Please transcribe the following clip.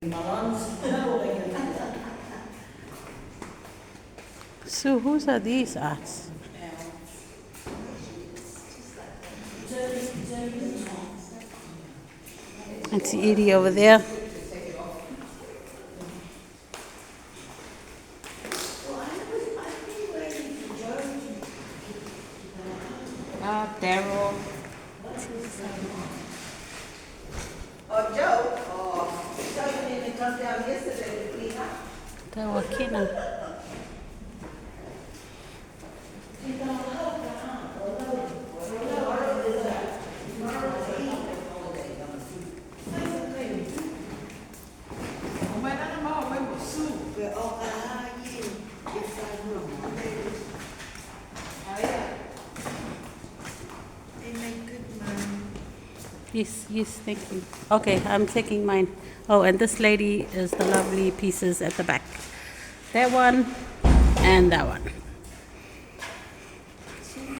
So whose are these arts? It's Edie over there. Daryl. Oh, Joe. Oh, Joe didn't come down yesterday to clean up. Tawakina. Yes, yes, thank you. Okay, I'm taking mine. Oh, and this lady is the lovely pieces at the back. That one and that one.